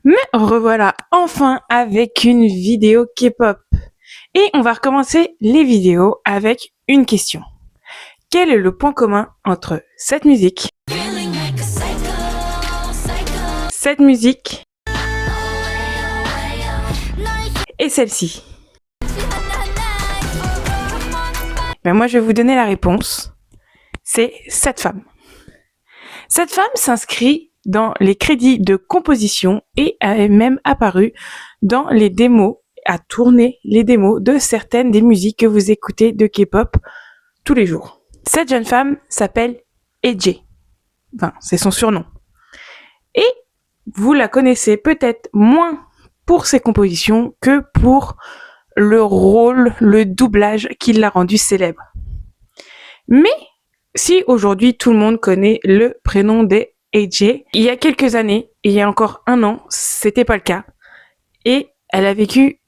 Me revoilà enfin avec une vidéo K-pop. Et on va recommencer les vidéos avec une question. Quel est le point commun entre cette musique et celle-ci? Moi je vais vous donner la réponse. C'est cette femme. Cette femme s'inscrit dans les crédits de composition et est même apparue dans les démos, a tourné les démos de certaines des musiques que vous écoutez de K-pop tous les jours. Cette jeune femme s'appelle AJ. Enfin, c'est son surnom. Et vous la connaissez peut-être moins pour ses compositions que pour le rôle, le doublage qui l'a rendu célèbre. Mais si aujourd'hui tout le monde connaît le prénom des AJ, il y a quelques années, il y a encore un an, c'était pas le cas. Et elle a vécu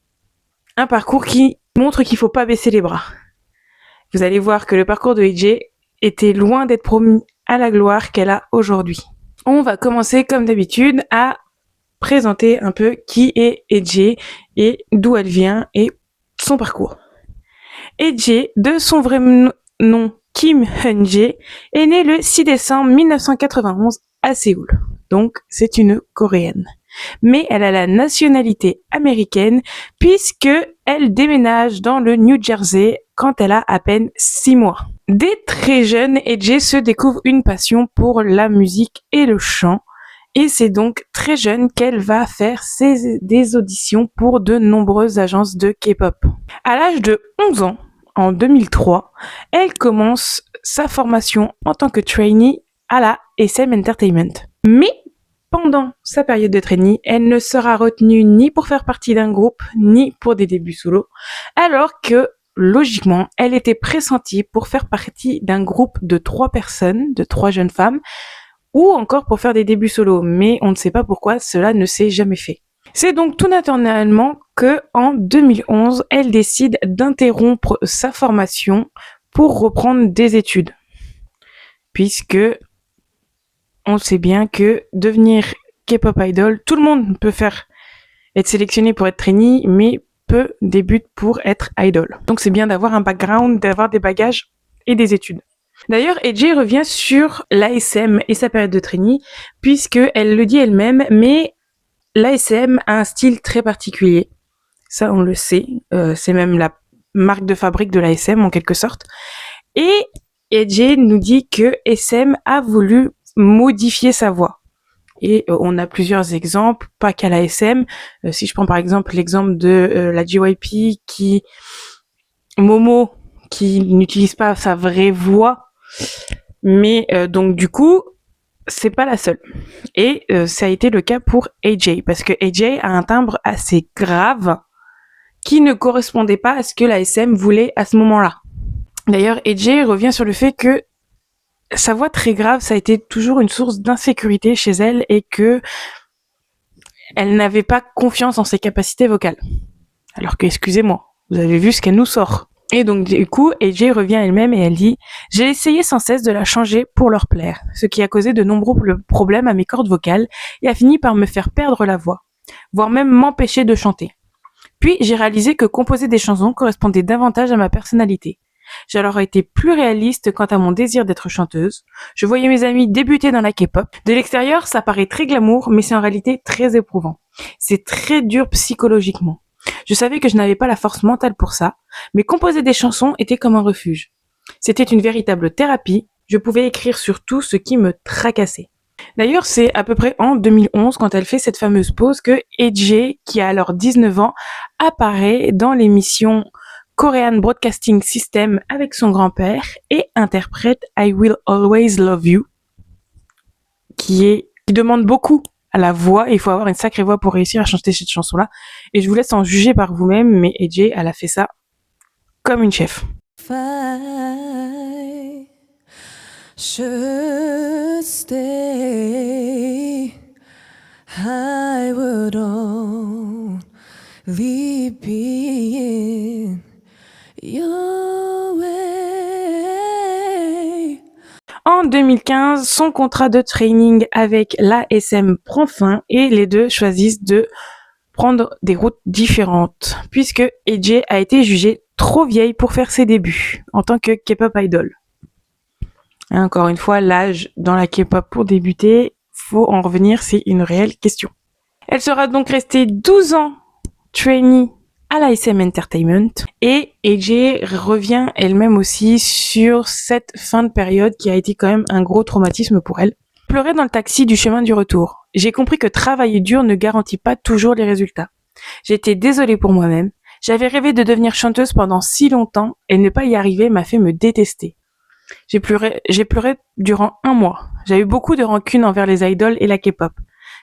un parcours qui montre qu'il faut pas baisser les bras. Vous allez voir que le parcours de AJ était loin d'être promis à la gloire qu'elle a aujourd'hui. On va commencer comme d'habitude à présenter un peu qui est AJ et d'où elle vient et son parcours. AJ, de son vrai nom Kim Eun-jae, est née le 6 décembre 1991 à Séoul. Donc, c'est une Coréenne. Mais elle a la nationalité américaine puisque elle déménage dans le New Jersey quand elle a à peine 6 mois. Dès très jeune, AJ se découvre une passion pour la musique et le chant. Et c'est donc très jeune qu'elle va faire des auditions pour de nombreuses agences de K-pop. À l'âge de 11 ans, en 2003, elle commence sa formation en tant que trainee à la SM Entertainment. Mais pendant sa période de trainee, elle ne sera retenue ni pour faire partie d'un groupe, ni pour des débuts solo, alors que logiquement, elle était pressentie pour faire partie d'un groupe de 3 personnes, de 3 jeunes femmes, ou encore pour faire des débuts solo, mais on ne sait pas pourquoi cela ne s'est jamais fait. C'est donc tout naturellement que, en 2011, elle décide d'interrompre sa formation pour reprendre des études. Puisque on sait bien que devenir K-pop idol, tout le monde peut être sélectionné pour être trainee, mais peu débutent pour être idol. Donc c'est bien d'avoir un background, d'avoir des bagages et des études. D'ailleurs, AJ revient sur l'ASM et sa période de trainee, puisque elle le dit elle-même, mais l'ASM a un style très particulier. Ça, on le sait. C'est même la marque de fabrique de l'ASM, en quelque sorte. Et AJ nous dit que SM a voulu modifier sa voix. Et on a plusieurs exemples, pas qu'à l'ASM. Si je prends par exemple l'exemple de la JYP Momo, qui n'utilise pas sa vraie voix, mais donc du coup, c'est pas la seule. Et ça a été le cas pour AJ, parce que AJ a un timbre assez grave qui ne correspondait pas à ce que la SM voulait à ce moment-là. D'ailleurs, AJ revient sur le fait que sa voix très grave, ça a été toujours une source d'insécurité chez elle et que elle n'avait pas confiance en ses capacités vocales. Alors que, excusez-moi, vous avez vu ce qu'elle nous sort. Et donc, du coup, AJ revient elle-même et elle dit « J'ai essayé sans cesse de la changer pour leur plaire, ce qui a causé de nombreux problèmes à mes cordes vocales et a fini par me faire perdre la voix, voire même m'empêcher de chanter. Puis, j'ai réalisé que composer des chansons correspondait davantage à ma personnalité. J'ai alors été plus réaliste quant à mon désir d'être chanteuse. Je voyais mes amis débuter dans la K-pop. De l'extérieur, ça paraît très glamour, mais c'est en réalité très éprouvant. C'est très dur psychologiquement. Je savais que je n'avais pas la force mentale pour ça, mais composer des chansons était comme un refuge. C'était une véritable thérapie. Je pouvais écrire sur tout ce qui me tracassait. D'ailleurs, c'est à peu près en 2011, quand elle fait cette fameuse pause, que AJ, qui a alors 19 ans, apparaît dans l'émission Korean Broadcasting System avec son grand-père et interprète I Will Always Love You, qui demande beaucoup à la voix, et il faut avoir une sacrée voix pour réussir à chanter cette chanson-là. Et je vous laisse en juger par vous-même, mais AJ, elle a fait ça comme une chef. I should stay, I would only be in your way. En 2015, son contrat de training avec l'ASM prend fin et les deux choisissent de prendre des routes différentes puisque AJ a été jugée trop vieille pour faire ses débuts en tant que K-pop idol. Et encore une fois, l'âge dans la K-pop pour débuter, faut en revenir, c'est une réelle question. Elle sera donc restée 12 ans trainee à l'ASM Entertainment et AJ revient elle-même aussi sur cette fin de période qui a été quand même un gros traumatisme pour elle. Pleurer dans le taxi du chemin du retour. J'ai compris que travailler dur ne garantit pas toujours les résultats. J'étais désolée pour moi-même. J'avais rêvé de devenir chanteuse pendant si longtemps et ne pas y arriver m'a fait me détester. J'ai pleuré durant 1 mois. J'ai eu beaucoup de rancune envers les idoles et la K-pop.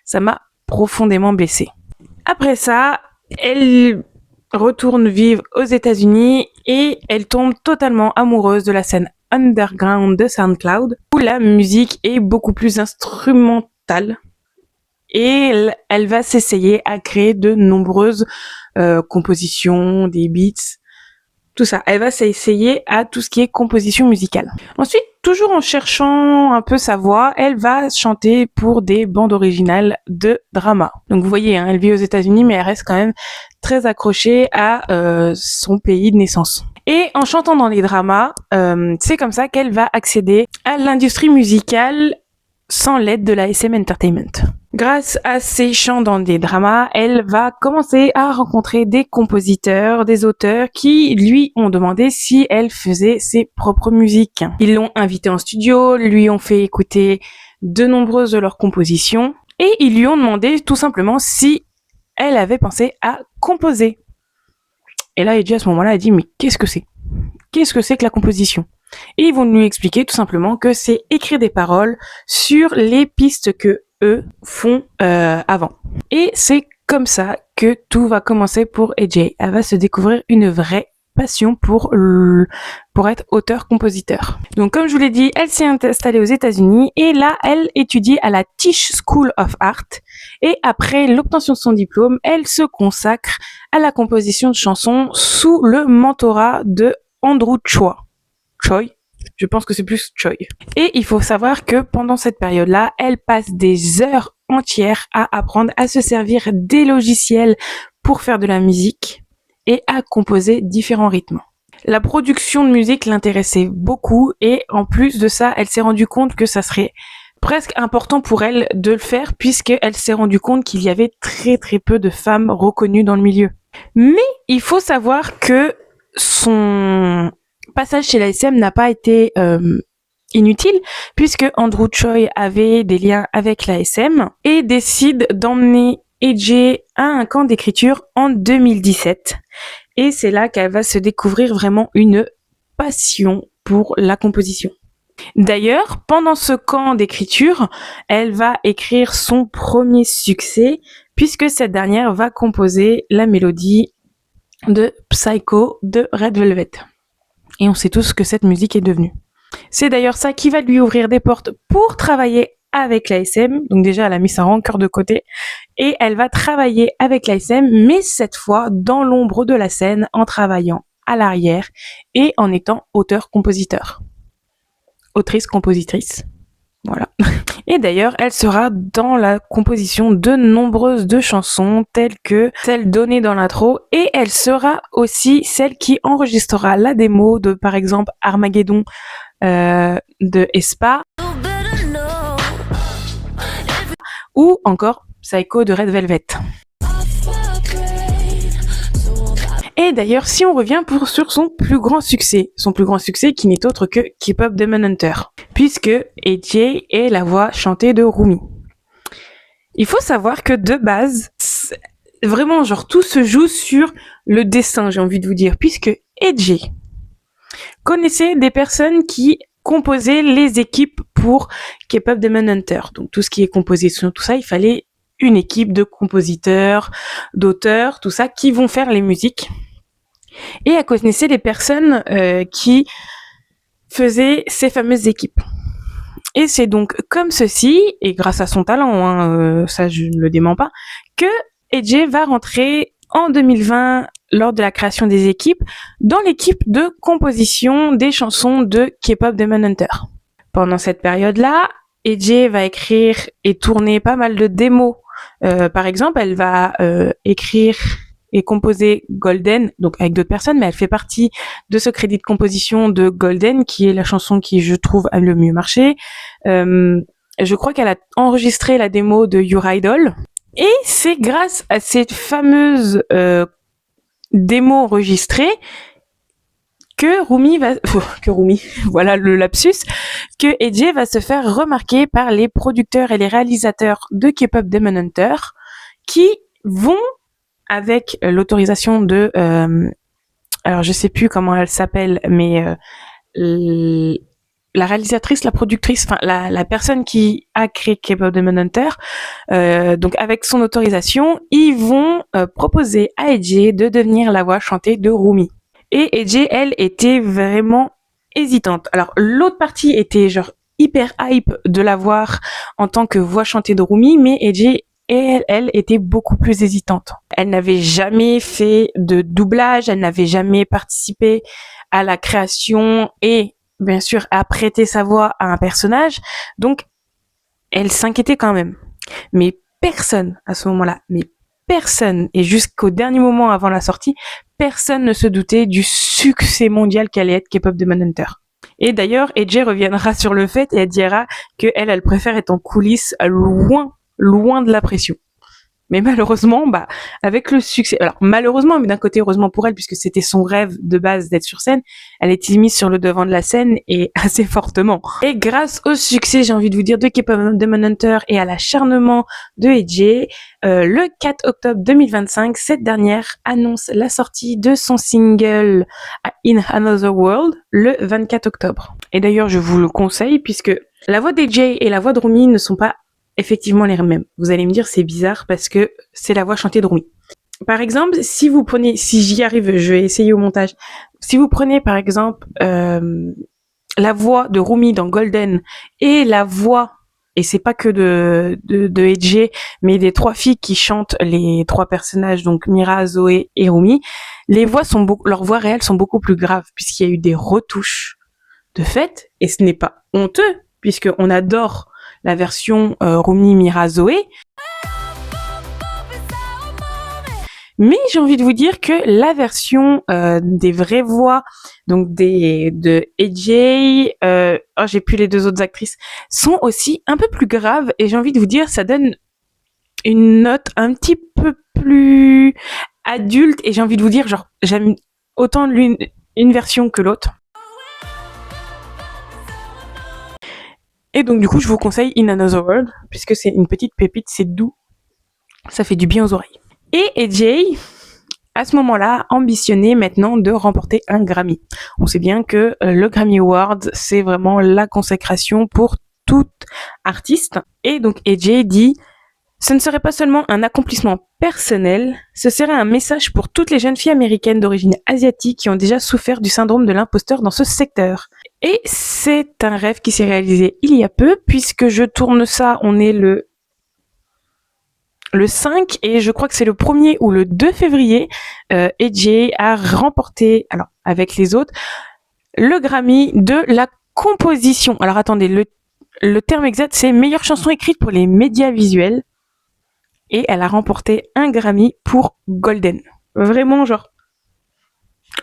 Ça m'a profondément blessée. Après ça, elle retourne vivre aux États-Unis et elle tombe totalement amoureuse de la scène underground de SoundCloud où la musique est beaucoup plus instrumentale et elle va s'essayer à créer de nombreuses compositions, des beats, tout ça. Elle va s'essayer à tout ce qui est composition musicale. Ensuite, toujours en cherchant un peu sa voix, elle va chanter pour des bandes originales de drama. Donc vous voyez, elle vit aux États-Unis, mais elle reste quand même très accrochée à son pays de naissance. Et en chantant dans les dramas, c'est comme ça qu'elle va accéder à l'industrie musicale sans l'aide de la SM Entertainment. Grâce à ses chants dans des dramas, elle va commencer à rencontrer des compositeurs, des auteurs qui lui ont demandé si elle faisait ses propres musiques. Ils l'ont invitée en studio, lui ont fait écouter de nombreuses de leurs compositions et ils lui ont demandé tout simplement si elle avait pensé à composer. Et là, Eiji à ce moment-là a dit mais qu'est-ce que c'est ? Qu'est-ce que c'est que la composition ? Et ils vont lui expliquer tout simplement que c'est écrire des paroles sur les pistes que eux font avant. Et c'est comme ça que tout va commencer pour AJ. Elle va se découvrir une vraie passion pour être auteur-compositeur. Donc comme je vous l'ai dit, elle s'est installée aux États-Unis et là, elle étudie à la Tisch School of Art. Et après l'obtention de son diplôme, elle se consacre à la composition de chansons sous le mentorat de Andrew Choi. Je pense que c'est plus Choi. Et il faut savoir que pendant cette période-là, elle passe des heures entières à apprendre à se servir des logiciels pour faire de la musique et à composer différents rythmes. La production de musique l'intéressait beaucoup et en plus de ça, elle s'est rendue compte que ça serait presque important pour elle de le faire puisqu'elle s'est rendue compte qu'il y avait très très peu de femmes reconnues dans le milieu. Mais il faut savoir que son passage chez la SM n'a pas été inutile puisque Andrew Choi avait des liens avec la SM et décide d'emmener AJ à un camp d'écriture en 2017 et c'est là qu'elle va se découvrir vraiment une passion pour la composition. D'ailleurs, pendant ce camp d'écriture, elle va écrire son premier succès puisque cette dernière va composer la mélodie de Psycho de Red Velvet. Et on sait tous ce que cette musique est devenue. C'est d'ailleurs ça qui va lui ouvrir des portes pour travailler avec l'ASM. Donc déjà, elle a mis sa rancœur de côté. Et elle va travailler avec l'ASM, mais cette fois dans l'ombre de la scène, en travaillant à l'arrière et en étant auteur-compositeur. Autrice-compositrice. Voilà. Et d'ailleurs, elle sera dans la composition de nombreuses de chansons, telles que celle donnée dans l'intro, et elle sera aussi celle qui enregistrera la démo de, par exemple, Armageddon de Aespa, ou encore Psycho de Red Velvet. Et d'ailleurs, si on revient sur son plus grand succès qui n'est autre que K-pop Demon Hunter, puisque AJ est la voix chantée de Rumi. Il faut savoir que de base, vraiment, genre, tout se joue sur le dessin, j'ai envie de vous dire, puisque AJ connaissait des personnes qui composaient les équipes pour K-pop Demon Hunter. Donc, tout ce qui est composition, tout ça, il fallait une équipe de compositeurs, d'auteurs, tout ça, qui vont faire les musiques. Et elle connaissait les personnes qui faisaient ces fameuses équipes. Et c'est donc comme ceci, et grâce à son talent, ça je ne le dément pas, que AJ va rentrer en 2020 lors de la création des équipes dans l'équipe de composition des chansons de K-pop Demon Hunter. Pendant cette période-là, AJ va écrire et tourner pas mal de démos. Par exemple, elle va écrire et composer Golden, donc avec d'autres personnes, mais elle fait partie de ce crédit de composition de Golden, qui est la chanson qui, je trouve, a le mieux marché. Je crois qu'elle a enregistré la démo de Your Idol. Et c'est grâce à cette fameuse démo enregistrée voilà le lapsus, que AJ va se faire remarquer par les producteurs et les réalisateurs de K-pop Demon Hunter, qui vont, avec l'autorisation de, alors je sais plus comment elle s'appelle, mais la réalisatrice, la productrice, enfin la personne qui a créé K-pop Demon Hunter, donc avec son autorisation, ils vont proposer à AJ de devenir la voix chantée de Rumi. Et AJ, elle, était vraiment hésitante. Alors l'autre partie était genre hyper hype de la voir en tant que voix chantée de Rumi, mais AJ, elle était beaucoup plus hésitante. Elle n'avait jamais fait de doublage, elle n'avait jamais participé à la création et bien sûr à prêter sa voix à un personnage, donc elle s'inquiétait quand même. Mais personne à ce moment-là, et jusqu'au dernier moment avant la sortie, personne ne se doutait du succès mondial qu'allait être K-pop Demon Hunter. Et d'ailleurs, AJ reviendra sur le fait et elle dira que elle préfère être en coulisses, loin de la pression. Mais malheureusement, avec le succès, alors malheureusement, mais d'un côté heureusement pour elle, puisque c'était son rêve de base d'être sur scène, elle est mise sur le devant de la scène et assez fortement. Et grâce au succès, j'ai envie de vous dire, de K-pop Demon Hunter et à l'acharnement de AJ, le 4 octobre 2025, cette dernière annonce la sortie de son single In Another World le 24 octobre. Et d'ailleurs, je vous le conseille, puisque la voix d'AJ et la voix de Rumi ne sont pas effectivement les mêmes. Vous allez me dire c'est bizarre parce que c'est la voix chantée de Rumi. Par exemple, si j'y arrive, je vais essayer au montage. Si vous prenez par exemple la voix de Rumi dans Golden et la voix, et c'est pas que de AJ, mais des trois filles qui chantent les trois personnages, donc Mira, Zoé et Rumi, leurs voix réelles sont beaucoup plus graves puisqu'il y a eu des retouches de fait, et ce n'est pas honteux puisqu'on adore la version Rumi, Mira, Zoé. Mais j'ai envie de vous dire que la version des vraies voix, donc de AJ, j'ai plus les deux autres actrices, sont aussi un peu plus graves, et j'ai envie de vous dire, ça donne une note un petit peu plus adulte, et j'ai envie de vous dire, genre, j'aime autant une version que l'autre. Et donc du coup, je vous conseille In Another World, puisque c'est une petite pépite, c'est doux, ça fait du bien aux oreilles. Et AJ, à ce moment-là, ambitionnait maintenant de remporter un Grammy. On sait bien que le Grammy Award, c'est vraiment la consécration pour tout artiste. Et donc AJ dit, ce ne serait pas seulement un accomplissement personnel, ce serait un message pour toutes les jeunes filles américaines d'origine asiatique qui ont déjà souffert du syndrome de l'imposteur dans ce secteur. Et c'est un rêve qui s'est réalisé il y a peu, puisque je tourne ça, on est le 5, et je crois que c'est le 1er ou le 2 février, AJ a remporté, alors avec les autres, le Grammy de la composition. Alors attendez, le terme exact, c'est meilleure chanson écrite pour les médias visuels, et elle a remporté un Grammy pour Golden. Vraiment, genre,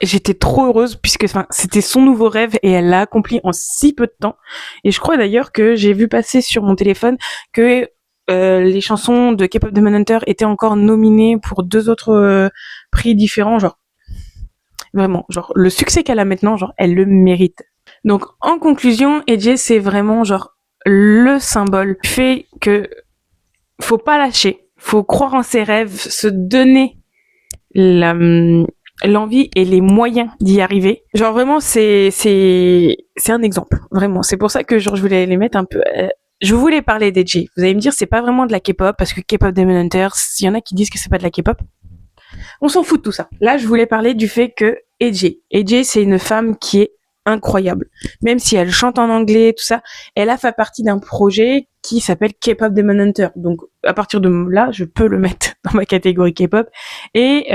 j'étais trop heureuse puisque c'était son nouveau rêve et elle l'a accompli en si peu de temps. Et je crois d'ailleurs que j'ai vu passer sur mon téléphone que les chansons de K-pop Demon Hunter étaient encore nominées pour 2 autres prix différents. Genre, vraiment, genre, le succès qu'elle a maintenant, genre, elle le mérite. Donc, en conclusion, AJ, c'est vraiment, genre, le symbole fait que faut pas lâcher, faut croire en ses rêves, se donner l'envie et les moyens d'y arriver. Genre vraiment, c'est un exemple. Vraiment. C'est pour ça que genre, je voulais les mettre un peu... je voulais parler d'AJ. Vous allez me dire, c'est pas vraiment de la K-pop, parce que K-pop Demon Hunter, il y en a qui disent que c'est pas de la K-pop. On s'en fout de tout ça. Là, je voulais parler du fait que AJ, c'est une femme qui est incroyable. Même si elle chante en anglais, tout ça, elle a fait partie d'un projet qui s'appelle K-pop Demon Hunter. Donc, à partir de là, je peux le mettre dans ma catégorie K-pop. Et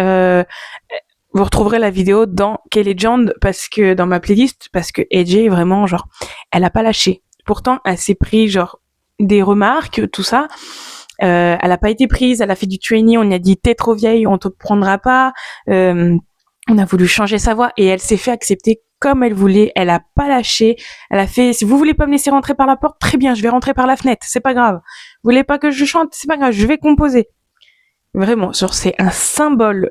vous retrouverez la vidéo dans K-Legend, parce que dans ma playlist, parce que AJ, vraiment, genre, elle a pas lâché. pourtant elle s'est pris genre des remarques, tout ça. Elle a pas été prise, elle a fait du training, on lui a dit t'es trop vieille, on te prendra pas. On a voulu changer sa voix et elle s'est fait accepter comme elle voulait. Elle a pas lâché. Elle a fait si vous voulez pas me laisser rentrer par la porte, très bien, je vais rentrer par la fenêtre, c'est pas grave. Vous voulez pas que je chante, c'est pas grave, je vais composer. Vraiment, genre c'est un symbole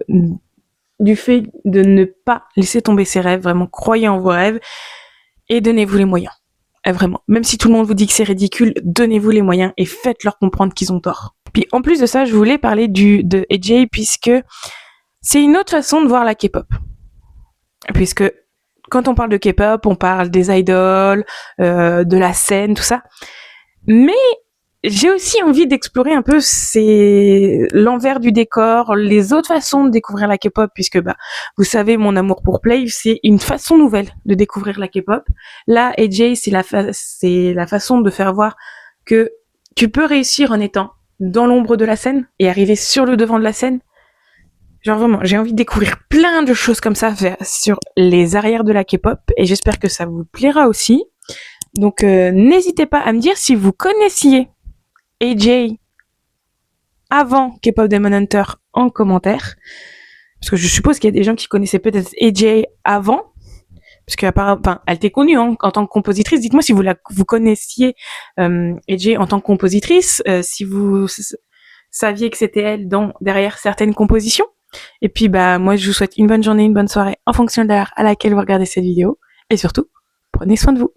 du fait de ne pas laisser tomber ses rêves, vraiment croyez en vos rêves et donnez-vous les moyens. Vraiment, même si tout le monde vous dit que c'est ridicule, donnez-vous les moyens et faites-leur comprendre qu'ils ont tort. Puis en plus de ça, je voulais parler de AJ puisque c'est une autre façon de voir la K-pop. Puisque quand on parle de K-pop, on parle des idoles, de la scène, tout ça. Mais j'ai aussi envie d'explorer un peu l'envers du décor, les autres façons de découvrir la K-pop, puisque vous savez mon amour pour Play, c'est une façon nouvelle de découvrir la K-pop. Là, AJ, c'est la façon de faire voir que tu peux réussir en étant dans l'ombre de la scène et arriver sur le devant de la scène. Genre vraiment, j'ai envie de découvrir plein de choses comme ça sur les arrières de la K-pop et j'espère que ça vous plaira aussi. Donc n'hésitez pas à me dire si vous connaissiez AJ avant K-pop Demon Hunter en commentaire. Parce que je suppose qu'il y a des gens qui connaissaient peut-être AJ avant. Parce qu'elle était connue en tant que compositrice. Dites-moi si vous connaissiez AJ en tant que compositrice, si vous saviez que c'était elle derrière certaines compositions. Et puis moi je vous souhaite une bonne journée, une bonne soirée en fonction de l'heure à laquelle vous regardez cette vidéo. Et surtout, prenez soin de vous.